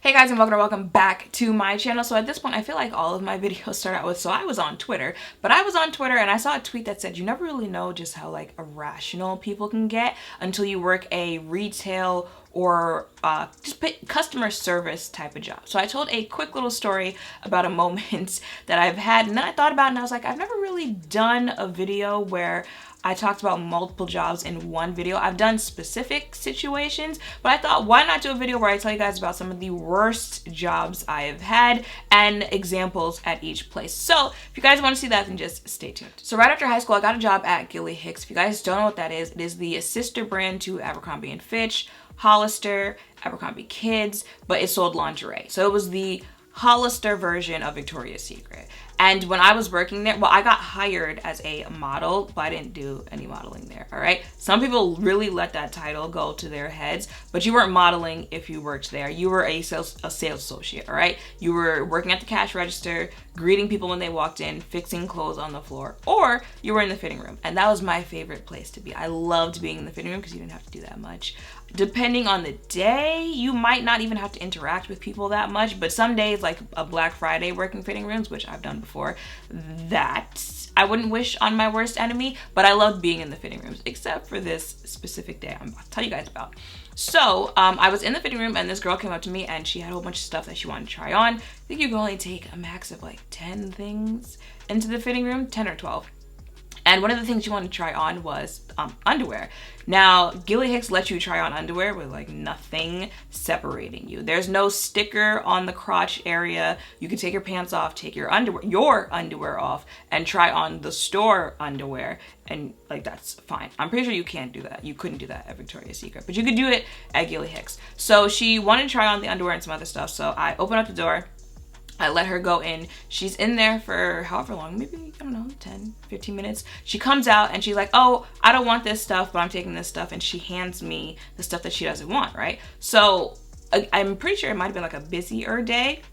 Hey guys, and welcome back to my channel. So at this point, I feel like all of my videos start out with, so I was on Twitter, and I saw a tweet that said, you never really know just how like irrational people can get until you work a retail or just customer service type of job. So I told a quick little story about a moment that I've had, and then I thought about it and I was like, I've never really done a video where I talked about multiple jobs in one video. I've done specific situations, but I thought, why not do a video where I tell you guys about some of the worst jobs I have had and examples at each place. So if you guys want to see that, then just stay tuned. So right after high school, I got a job at Gilly Hicks. If you guys don't know what that is, it is the sister brand to Abercrombie & Fitch, Hollister, Abercrombie Kids, but it sold lingerie. So it was the Hollister version of Victoria's Secret. And when I was working there, well, I got hired as a model, but I didn't do any modeling there, all right? Some people really let that title go to their heads, but you weren't modeling if you worked there. You were a sales associate, all right? You were working at the cash register, greeting people when they walked in, fixing clothes on the floor, or you were in the fitting room. And that was my favorite place to be. I loved being in the fitting room because you didn't have to do that much. Depending on the day, you might not even have to interact with people that much, but some days, like a Black Friday working fitting rooms, which I've done before, that I wouldn't wish on my worst enemy, but I loved being in the fitting rooms, except for this specific day I'm about to tell you guys about. So I was in the fitting room and this girl came up to me and she had a whole bunch of stuff that she wanted to try on. I think you can only take a max of like 10 things into the fitting room, 10 or 12. And one of the things you wanted to try on was underwear. Now, Gilly Hicks lets you try on underwear with like nothing separating you. There's no sticker on the crotch area. You can take your pants off, take your underwear off, and try on the store underwear. And like, that's fine. I'm pretty sure you can't do that. You couldn't do that at Victoria's Secret, but you could do it at Gilly Hicks. So she wanted to try on the underwear and some other stuff. So I opened up the door. I let her go in. She's in there for however long, maybe, I don't know, 10, 15 minutes. She comes out and she's like, oh, I don't want this stuff, but I'm taking this stuff. And she hands me the stuff that she doesn't want, right? So I'm pretty sure it might've been like a busier day.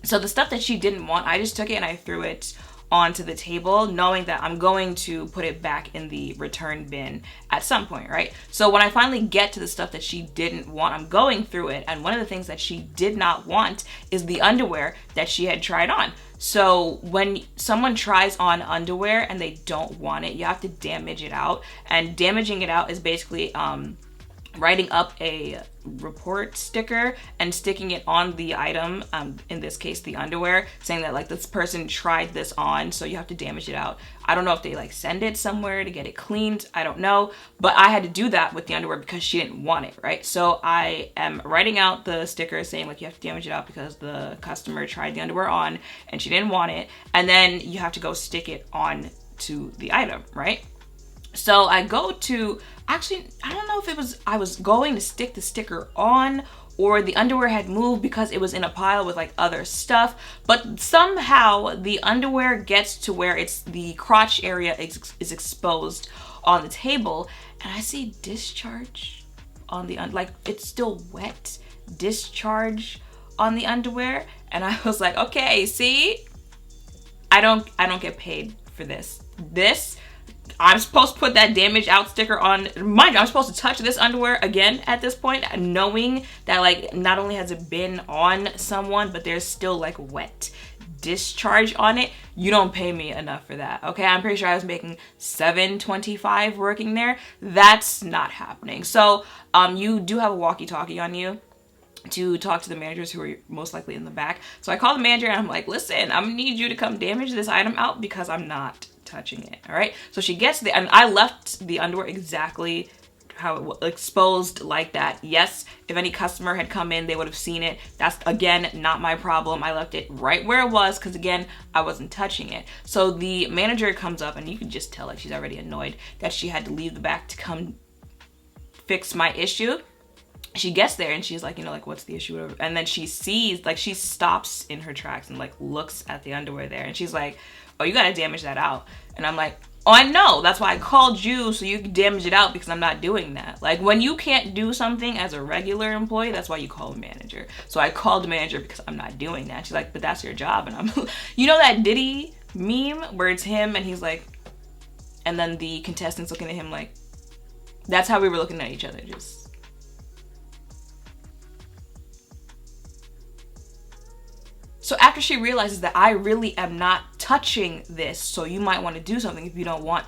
So the stuff that she didn't want, I just took it and I threw it onto the table, knowing that I'm going to put it back in the return bin at some point, right? So when I finally get to the stuff that she didn't want, I'm going through it, and one of the things that she did not want is the underwear that she had tried on. So when someone tries on underwear and they don't want it, you have to damage it out, and damaging it out is basically writing up a report sticker and sticking it on the item, in this case the underwear, saying that like this person tried this on, so you have to damage it out. I don't know if they like send it somewhere to get it cleaned, I don't know, but I had to do that with the underwear because she didn't want it, right? So I am writing out the sticker saying like you have to damage it out because the customer tried the underwear on and she didn't want it, and then you have to go stick it on to the item, right? So I go to, actually, I don't know if it was, I was going to stick the sticker on or the underwear had moved because it was in a pile with like other stuff, but somehow the underwear gets to where it's the crotch area is exposed on the table, and I see discharge on the, like it's still wet, discharge on the underwear, and I was like, okay, see, I don't get paid for this. I'm supposed to put that damage out sticker on. Mind you, I'm supposed to touch this underwear again at this point, knowing that like not only has it been on someone, but there's still like wet discharge on it. You don't pay me enough for that, okay? I'm pretty sure I was making $7.25 working there. That's not happening. So you do have a walkie-talkie on you to talk to the managers who are most likely in the back. So I call the manager and I'm like, listen, I'm gonna need you to come damage this item out because I'm not touching it, all right? So she gets the, and I left the underwear exactly how it was exposed like that. Yes, if any customer had come in, they would have seen it. That's, again, not my problem. I left it right where it was because, again, I wasn't touching it. So the manager comes up and you can just tell like she's already annoyed that she had to leave the back to come fix my issue. She gets there and she's like, you know, like, what's the issue? Whatever. And then she sees, like, she stops in her tracks and like looks at the underwear there and she's like, oh, you gotta damage that out. And I'm like, oh, I know, that's why I called you so you can damage it out because I'm not doing that. Like when you can't do something as a regular employee, that's why you call a manager. So I called the manager because I'm not doing that. She's like, but that's your job. And I'm, you know that Diddy meme where it's him and he's like, and then the contestants looking at him like, that's how we were looking at each other, just So after she realizes that I really am not touching this, so you might want to do something if you don't want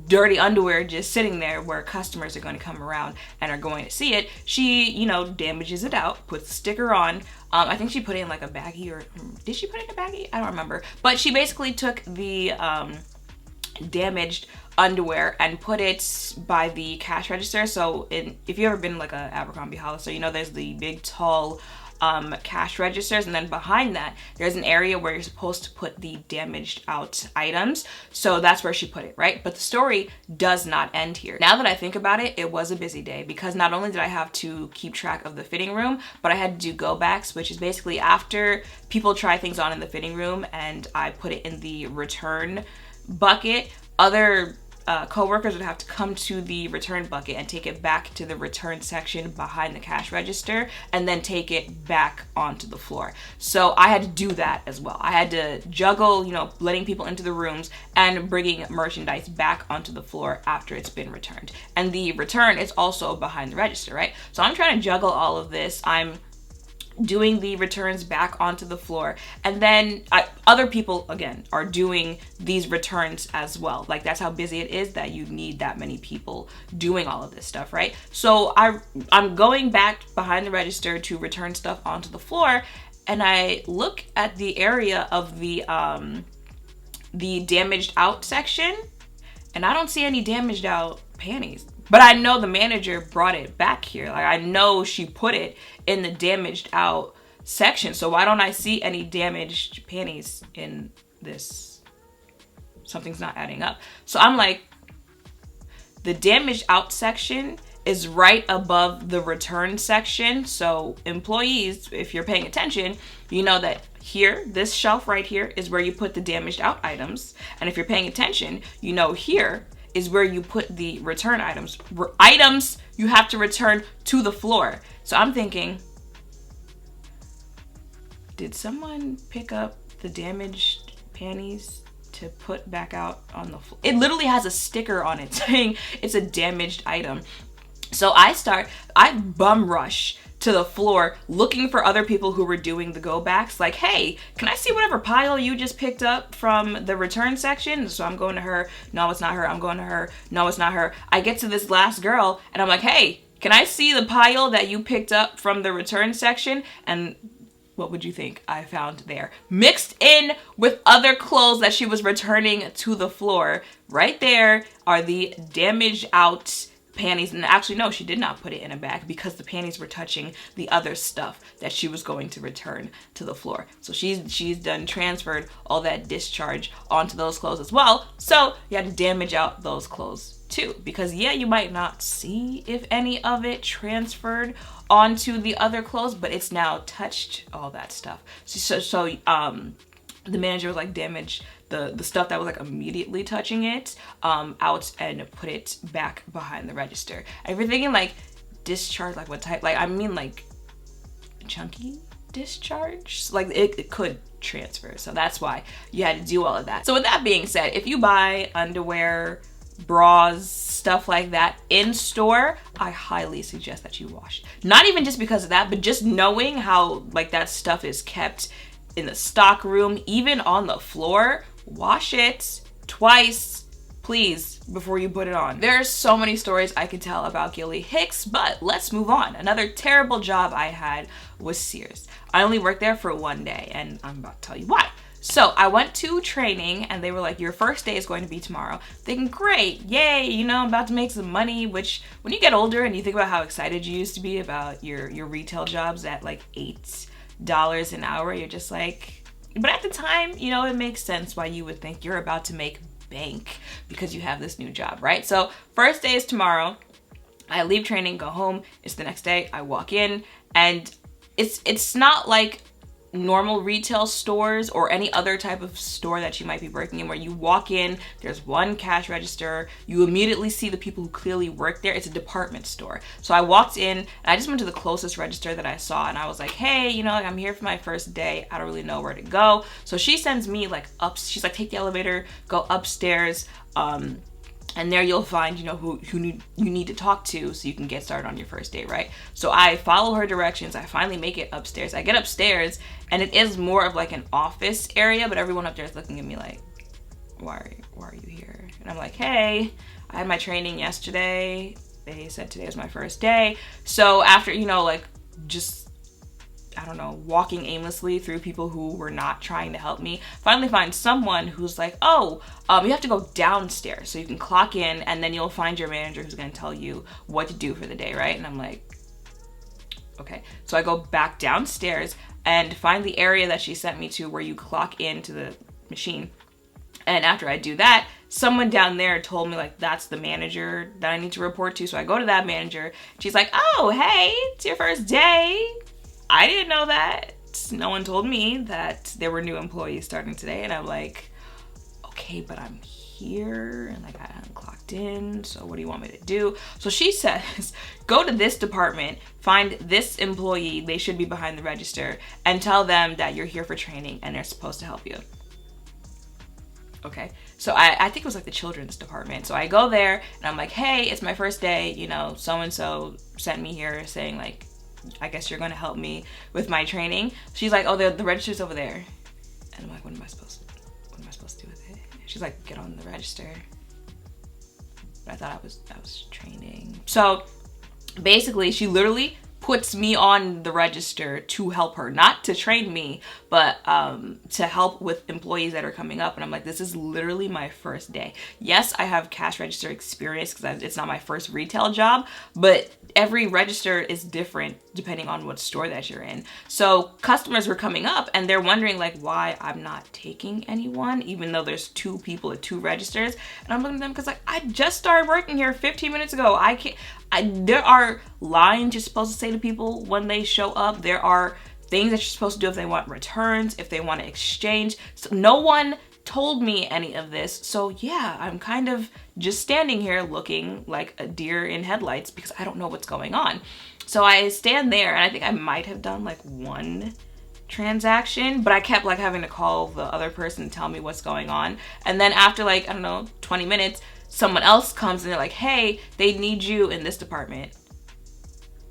dirty underwear just sitting there where customers are going to come around and are going to see it, she, you know, damages it out, puts the sticker on. I think she put it in like a baggie, or did she put it in a baggie? I don't remember. But she basically took the damaged underwear and put it by the cash register. So if you've ever been like a Abercrombie Hollister, you know there's the big tall cash registers, and then behind that there's an area where you're supposed to put the damaged out items. So that's where she put it, right? But the story does not end here. Now that I think about it, it was a busy day, because not only did I have to keep track of the fitting room, but I had to do go backs, which is basically after people try things on in the fitting room and I put it in the return bucket, other co-workers would have to come to the return bucket and take it back to the return section behind the cash register and then take it back onto the floor. So I had to do that as well. I had to juggle, you know, letting people into the rooms and bringing merchandise back onto the floor after it's been returned. And the return is also behind the register, right? So I'm trying to juggle all of this. I'm doing the returns back onto the floor, and then other people again are doing these returns as well. Like, that's how busy it is that you need that many people doing all of this stuff, right? So I'm going back behind the register to return stuff onto the floor, and I look at the area of the damaged out section, and I don't see any damaged out panties. But I know the manager brought it back here. Like, I know she put it in the damaged out section. So why don't I see any damaged panties in this? Something's not adding up. So I'm like, the damaged out section is right above the return section. So employees, if you're paying attention, you know that here, this shelf right here is where you put the damaged out items. And if you're paying attention, you know here is where you put the return items. Items you have to return to the floor. So I'm thinking, did someone pick up the damaged panties to put back out on the floor? It literally has a sticker on it saying it's a damaged item. So I bum rush to the floor looking for other people who were doing the go backs, like, hey, can I see whatever pile you just picked up from the return section? So I'm going to her, no, it's not her. I'm going to her, no, it's not her. I get to this last girl and I'm like, hey, can I see the pile that you picked up from the return section? And what would you think I found there? Mixed in with other clothes that she was returning to the floor. Right there are the damaged out panties. And actually, no, she did not put it in a bag because the panties were touching the other stuff that she was going to return to the floor. So she's done transferred all that discharge onto those clothes as well. So you had to damage out those clothes too, because yeah, you might not see if any of it transferred onto the other clothes, but it's now touched all that stuff. So the manager was like, damage the stuff that was like immediately touching it out and put it back behind the register. And if you're thinking like discharge, like what type, like I mean like chunky discharge, like it could transfer. So that's why you had to do all of that. So with that being said, if you buy underwear, bras, stuff like that in store, I highly suggest that you wash. Not even just because of that, but just knowing how like that stuff is kept in the stock room, even on the floor. Wash it twice, please, before you put it on. There's so many stories I could tell about Gilly Hicks, but let's move on. Another terrible job I had was Sears. I only worked there for one day, and I'm about to tell you why. So I went to training and they were like, your first day is going to be tomorrow. Thinking, great, yay, you know, I'm about to make some money, which when you get older and you think about how excited you used to be about your retail jobs at like $8 an hour, you're just like, but at the time, you know, it makes sense why you would think you're about to make bank because you have this new job, right? So first day is tomorrow. I leave training, go home. It's the next day. I walk in and it's not like normal retail stores or any other type of store that you might be working in where you walk in, there's one cash register, you immediately see the people who clearly work there. It's a department store. So I walked in and I just went to the closest register that I saw and I was like, hey, you know, like I'm here for my first day. I don't really know where to go. So she sends me like up, she's like, take the elevator, go upstairs, And there you'll find, you know, who you need to talk to so you can get started on your first day, right? So I follow her directions. I finally make it upstairs. I get upstairs, and it is more of like an office area, but everyone up there is looking at me like, why are you here? And I'm like, hey, I had my training yesterday. They said today was my first day. So after, you know, like just, I don't know, walking aimlessly through people who were not trying to help me, finally find someone who's like, oh, you have to go downstairs so you can clock in, and then you'll find your manager who's going to tell you what to do for the day, right? And I'm like, okay. So I go back downstairs and find the area that she sent me to where you clock into the machine. And after I do that, someone down there told me like that's the manager that I need to report to. So I go to that manager. She's like, oh, hey, it's your first day. I didn't know that. No one told me that there were new employees starting today. And I'm like, okay, but I'm here and like I haven't clocked in. So what do you want me to do? So she says, go to this department, find this employee. They should be behind the register, and tell them that you're here for training and they're supposed to help you. Okay, so I think it was like the children's department. So I go there and I'm like, hey, it's my first day. You know, so-and-so sent me here saying like, I guess you're going to help me with my training. She's like, oh, the register's over there. And I'm like, what am I supposed to do with it? She's like, get on the register. But I thought I was training. So basically she literally puts me on the register to help her, not to train me, but to help with employees that are coming up. And I'm like, this is literally my first day. Yes, I have cash register experience because it's not my first retail job, but every register is different depending on what store that you're in. So customers were coming up and they're wondering like why I'm not taking anyone, even though there's 2 people at 2 registers. And I'm looking at them because like I just started working here 15 minutes ago. There are lines you're supposed to say to people when they show up. There are things that you're supposed to do if they want returns, if they want to exchange. So no one told me any of this. So yeah, I'm kind of just standing here looking like a deer in headlights because I don't know what's going on. So I stand there and I think I might have done like 1 transaction, but I kept like having to call the other person to tell me what's going on. And then after like, I don't know, 20 minutes, someone else comes and they're like, hey, they need you in this department.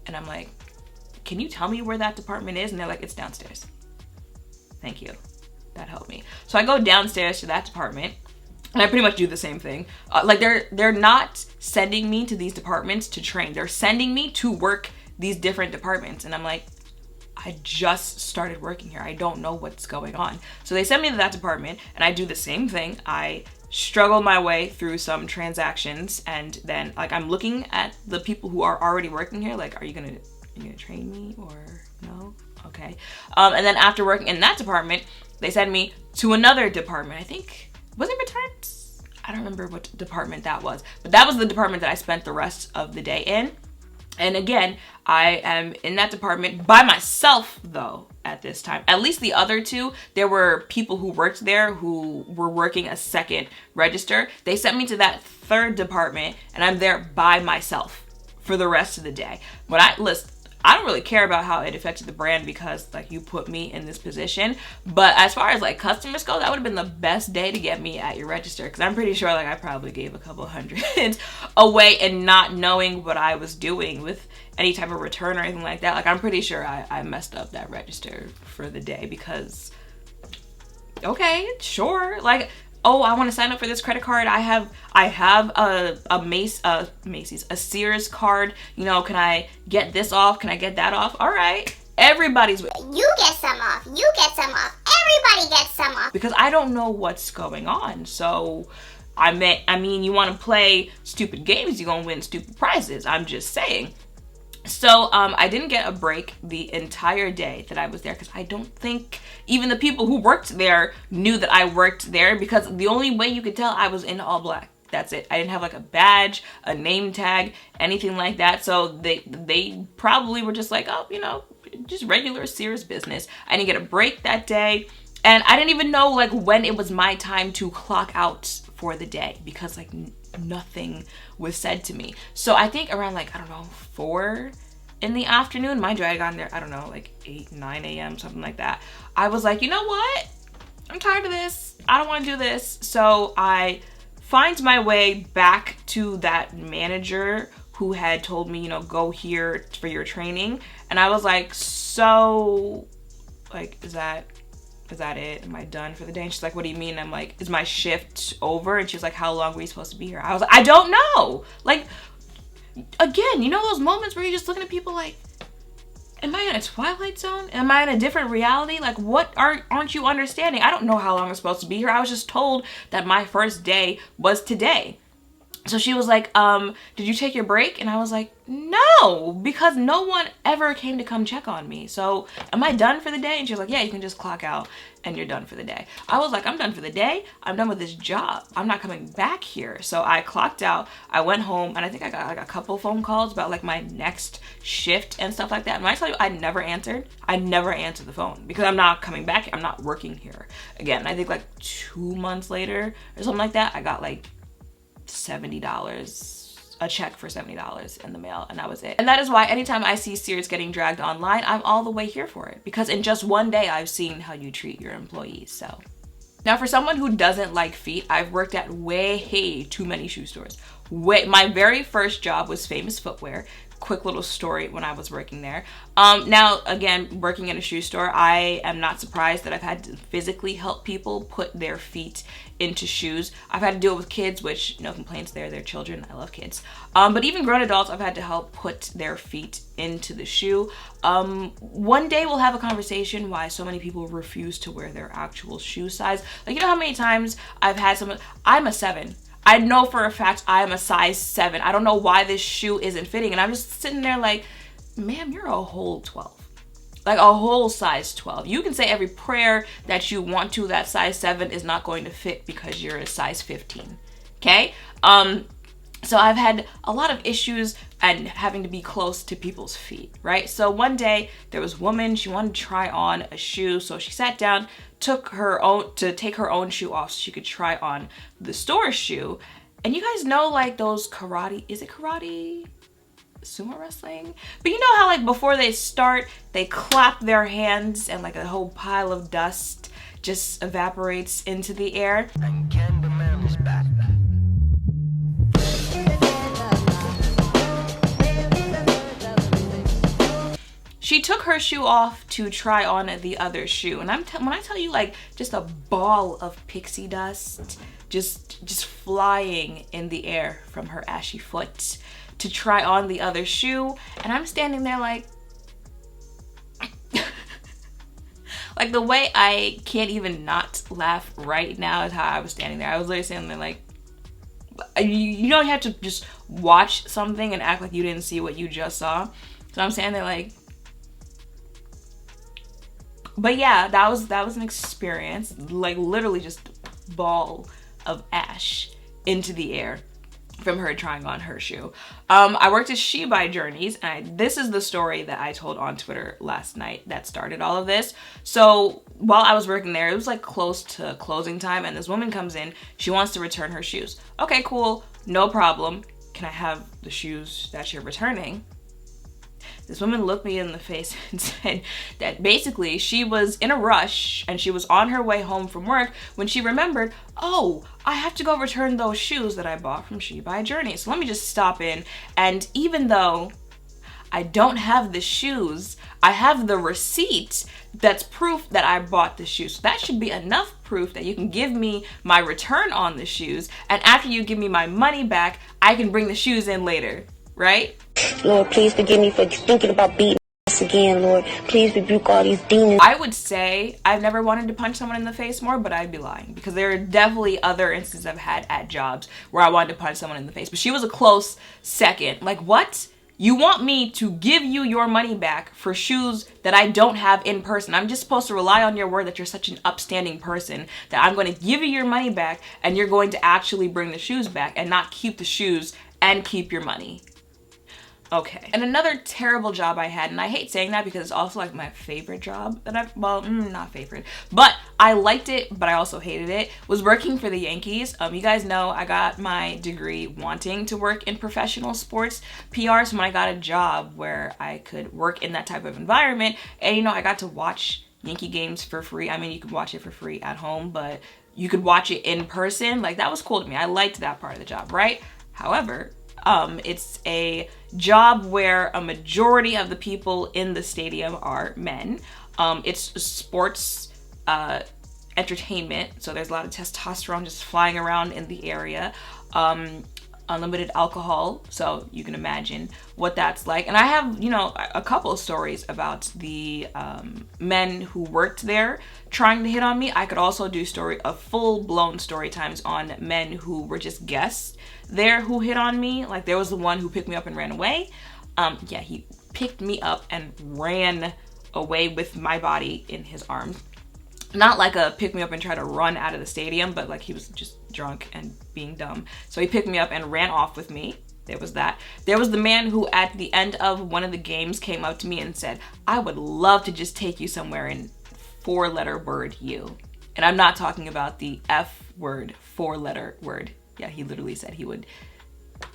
And I'm like, can you tell me where that department is? And they're like, it's downstairs. Thank you. That helped me. So I go downstairs to that department and I pretty much do the same thing. Like they're not sending me to these departments to train. They're sending me to work these different departments. And I'm like, I just started working here. I don't know what's going on. So they send me to that department and I do the same thing. I struggle my way through some transactions and then like I'm looking at the people who are already working here like, are you gonna train me or no? Okay. And then after working in that department, they send me to another department. I think, was it returns? I don't remember what department that was, but that was the department that I spent the rest of the day in. And again, I am in that department by myself though at this time. At least the other 2, there were people who worked there who were working a second register. They sent me to that 3rd department and I'm there by myself for the rest of the day. I don't really care about how it affected the brand because like you put me in this position. But as far as like customers go, that would have been the best day to get me at your register because I'm pretty sure like I probably gave a couple hundred away and not knowing what I was doing with any type of return or anything like that. Like I'm pretty sure I messed up that register for the day because, okay, sure. Like, oh, I want to sign up for this credit card. I have a Macy's, a Sears card. You know, can I get this off? Can I get that off? All right. Everybody's with you get some off. You get some off. Everybody gets some off. Because I don't know what's going on. So I mean, you want to play stupid games, you're going to win stupid prizes. I'm just saying. So I didn't get a break the entire day that I was there because I don't think even the people who worked there knew that I worked there because the only way you could tell I was in all black. That's it. I didn't have like a badge, a name tag, anything like that. So they probably were just like, oh, you know, just regular Sears business. I didn't get a break that day. And I didn't even know like when it was my time to clock out for the day because like nothing was said to me. So I think around like, I don't know, 4 in the afternoon, mind you, I had gotten there, I don't know, like 8, 9 a.m., something like that. I was like, you know what? I'm tired of this. I don't want to do this. So I finds my way back to that manager who had told me, you know, go here for your training. And I was like, so, like, is that it? Am I done for the day? And she's like, what do you mean? I'm like, is my shift over? And she's like, how long were you supposed to be here? I was like, I don't know. Like, again, you know those moments where you're just looking at people like, am I in a Twilight Zone? Am I in a different reality? Like, what aren't you understanding? I don't know how long I'm supposed to be here. I was just told that my first day was today. So she was like, did you take your break? And I was like, no, because no one ever came to come check on me. So am I done for the day? And she was like, yeah, you can just clock out and you're done for the day. I was like, I'm done for the day. I'm done with this job. I'm not coming back here. So I clocked out. I went home, and I think I got like a couple phone calls about like my next shift and stuff like that. And when I tell you, I never answered the phone because I'm not coming back. I'm not working here again. I think like 2 months later or something like that, I got like $70, a check for $70 in the mail, and that was it. And that is why anytime I see Sears getting dragged online, I'm all the way here for it, because in just one day I've seen how you treat your employees. So now, for someone who doesn't like feet, I've worked at way too many shoe stores. My very first job was Famous Footwear. Quick little story when I was working there. Now, again, working in a shoe store, I am not surprised that I've had to physically help people put their feet into shoes. I've had to deal with kids, which, no complaints there, they're children, I love kids. But even grown adults, I've had to help put their feet into the shoe. One day we'll have a conversation why so many people refuse to wear their actual shoe size. Like, you know how many times I've had someone, I'm a 7. I know for a fact I am a size 7. I don't know why this shoe isn't fitting. And I'm just sitting there like, ma'am, you're a whole 12. Like a whole size 12. You can say every prayer that you want to, that size 7 is not going to fit because you're a size 15. Okay? So I've had a lot of issues and having to be close to people's feet, right? So one day there was a woman, she wanted to try on a shoe. So she sat down, take her own shoe off so she could try on the store shoe. And you guys know, like, those karate, is it karate? Sumo wrestling? But you know how, like, before they start, they clap their hands and like a whole pile of dust just evaporates into the air. And Candyman is back. She took her shoe off to try on the other shoe, and when I tell you, like, just a ball of pixie dust just flying in the air from her ashy foot to try on the other shoe, and I'm standing there like like, the way I can't even not laugh right now is how I was standing there. I was literally standing there like, you know, you have to just watch something and act like you didn't see what you just saw. So I'm standing there like, but yeah, that was an experience. Like, literally just ball of ash into the air from her trying on her shoe. I worked at She Buy Journeys, and this is the story that I told on Twitter last night that started all of this. So while I was working there, it was like close to closing time, and this woman comes in. She wants to return her shoes. Okay, cool, no problem. Can I have the shoes that you're returning? This woman looked me in the face and said that basically she was in a rush and she was on her way home from work when she remembered, oh, I have to go return those shoes that I bought from She Buy Journeys. So let me just stop in. And even though I don't have the shoes, I have the receipt that's proof that I bought the shoes. So that should be enough proof that you can give me my return on the shoes. And after you give me my money back, I can bring the shoes in later, right? Lord, please forgive me for thinking about beating us again, Lord. Please rebuke all these demons. I would say I've never wanted to punch someone in the face more, but I'd be lying, because there are definitely other instances I've had at jobs where I wanted to punch someone in the face. But she was a close second. Like, what? You want me to give you your money back for shoes that I don't have in person? I'm just supposed to rely on your word that you're such an upstanding person that I'm going to give you your money back and you're going to actually bring the shoes back and not keep the shoes and keep your money. Okay. And another terrible job I had, and I hate saying that because it's also like my favorite job that I've, well, not favorite, but I liked it, but I also hated it, was working for the Yankees. You guys know I got my degree wanting to work in professional sports PR, so when I got a job where I could work in that type of environment, and you know, I got to watch Yankee games for free. I mean, you could watch it for free at home, but you could watch it in person. Like, that was cool to me. I liked that part of the job, right? However, it's a job where a majority of the people in the stadium are men. It's sports entertainment, so there's a lot of testosterone just flying around in the area. Unlimited alcohol, so you can imagine what that's like. And I have, you know, a couple of stories about the men who worked there trying to hit on me. I could also do full-blown story times on men who were just guests there who hit on me. Like, there was the one who picked me up and ran away. Yeah, he picked me up and ran away with my body in his arms. Not like a pick me up and try to run out of the stadium, but like he was just drunk and being dumb. So he picked me up and ran off with me. There was that. There was the man who at the end of one of the games came up to me and said, I would love to just take you somewhere in 4-letter word you. And I'm not talking about the F word, 4-letter word. Yeah, he literally said he would.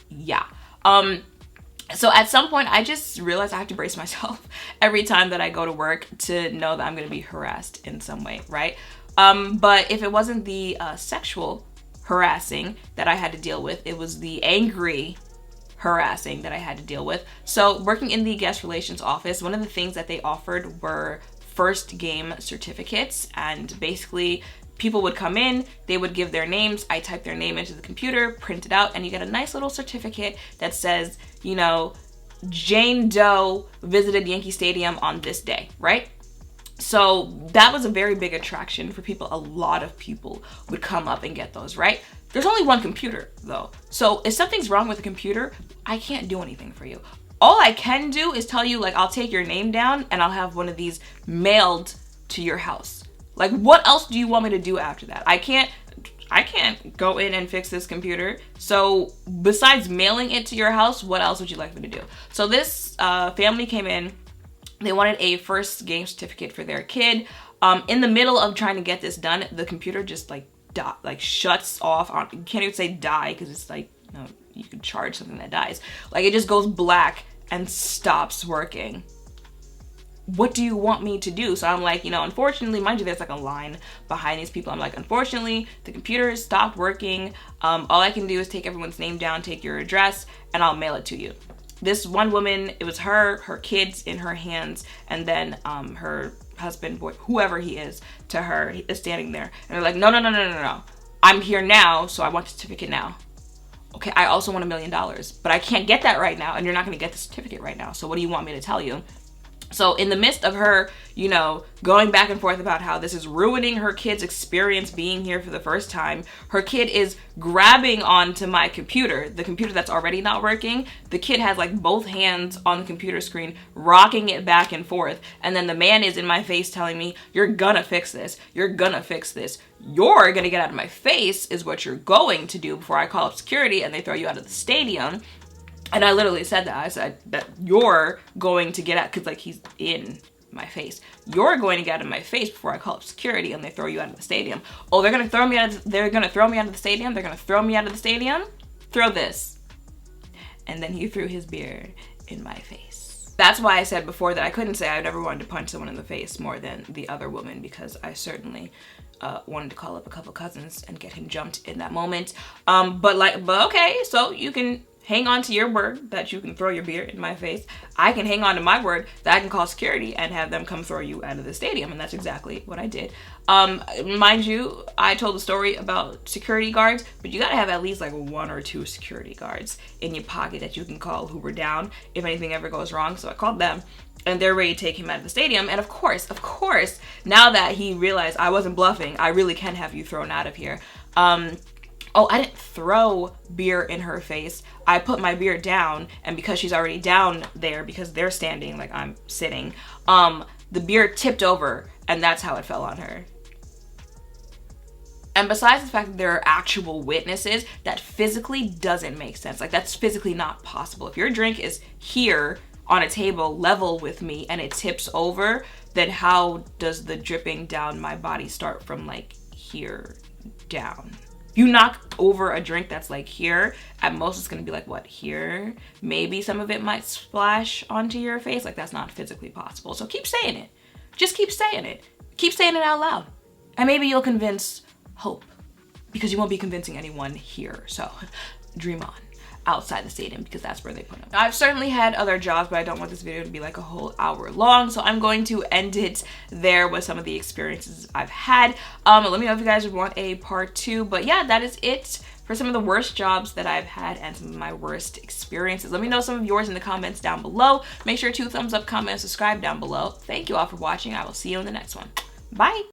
Yeah. So at some point, I just realized I have to brace myself every time that I go to work to know that I'm going to be harassed in some way, right? But if it wasn't the sexual harassing that I had to deal with, it was the angry harassing that I had to deal with. So working in the guest relations office, one of the things that they offered were first game certificates, and basically people would come in, they would give their names, I type their name into the computer, print it out, and you get a nice little certificate that says, you know, Jane Doe visited Yankee Stadium on this day, right? So that was a very big attraction for people. A lot of people would come up and get those, right? There's only one computer though. So if something's wrong with the computer, I can't do anything for you. All I can do is tell you, like, I'll take your name down and I'll have one of these mailed to your house. Like, what else do you want me to do after that? I can't go in and fix this computer. So besides mailing it to your house, what else would you like me to do? So this family came in. They wanted a first game certificate for their kid. In the middle of trying to get this done, the computer just like shuts off. You can't even say die because it's like, you know, you could charge something that dies. Like, it just goes black and stops working. What do you want me to do? So I'm like, you know, unfortunately, mind you, there's like a line behind these people. I'm like, unfortunately, the computer has stopped working. All I can do is take everyone's name down, take your address, and I'll mail it to you. This one woman, it was her kids in her hands, and then her husband, boy, whoever he is, to her, he is standing there. And they're like, no. I'm here now, so I want the certificate now. Okay, I also want $1 million, but I can't get that right now, and you're not gonna get the certificate right now. So what do you want me to tell you? So in the midst of her, you know, going back and forth about how this is ruining her kid's experience being here for the first time, her kid is grabbing onto my computer, the computer that's already not working. The kid has like both hands on the computer screen, rocking it back and forth. And then the man is in my face telling me, you're gonna fix this. You're gonna fix this. You're gonna get out of my face is what you're going to do before I call up security and they throw you out of the stadium. And I literally said that. I said that you're going to get out, because like he's in my face. You're going to get out of my face before I call up security and they throw you out of the stadium. Oh, they're gonna throw me out of the stadium. They're gonna throw me out of the stadium. Throw this. And then he threw his beer in my face. That's why I said before that I couldn't say I never wanted to punch someone in the face more than the other woman, because I certainly wanted to call up a couple cousins and get him jumped in that moment. But okay, so you can hang on to your word that you can throw your beer in my face. I can hang on to my word that I can call security and have them come throw you out of the stadium. And that's exactly what I did. Mind you, I told the story about security guards, but you gotta have at least like 1 or 2 security guards in your pocket that you can call who were down if anything ever goes wrong. So I called them and they're ready to take him out of the stadium. And of course, now that he realized I wasn't bluffing, I really can have you thrown out of here. Oh, I didn't throw beer in her face. I put my beer down, and because she's already down there, because they're standing like I'm sitting, the beer tipped over, and that's how it fell on her. And besides the fact that there are actual witnesses, that physically doesn't make sense. Like, that's physically not possible. If your drink is here on a table level with me and it tips over, then how does the dripping down my body start from like here down? You knock over a drink that's like here, at most it's gonna be like, what, here? Maybe some of it might splash onto your face. Like, that's not physically possible. So keep saying it. Just keep saying it. keep saying it out loud. And maybe you'll convince Hope, because you won't be convincing anyone here. So dream on outside the stadium, because that's where they put them. I've certainly had other jobs, but I don't want this video to be like a whole hour long, so I'm going to end it there with some of the experiences I've had. Let me know if you guys would want a part 2, but yeah, that is it for some of the worst jobs that I've had and some of my worst experiences. Let me know some of yours in the comments down below. Make sure to thumbs up, comment, and subscribe down below. Thank you all for watching. I will see you in the next one. Bye.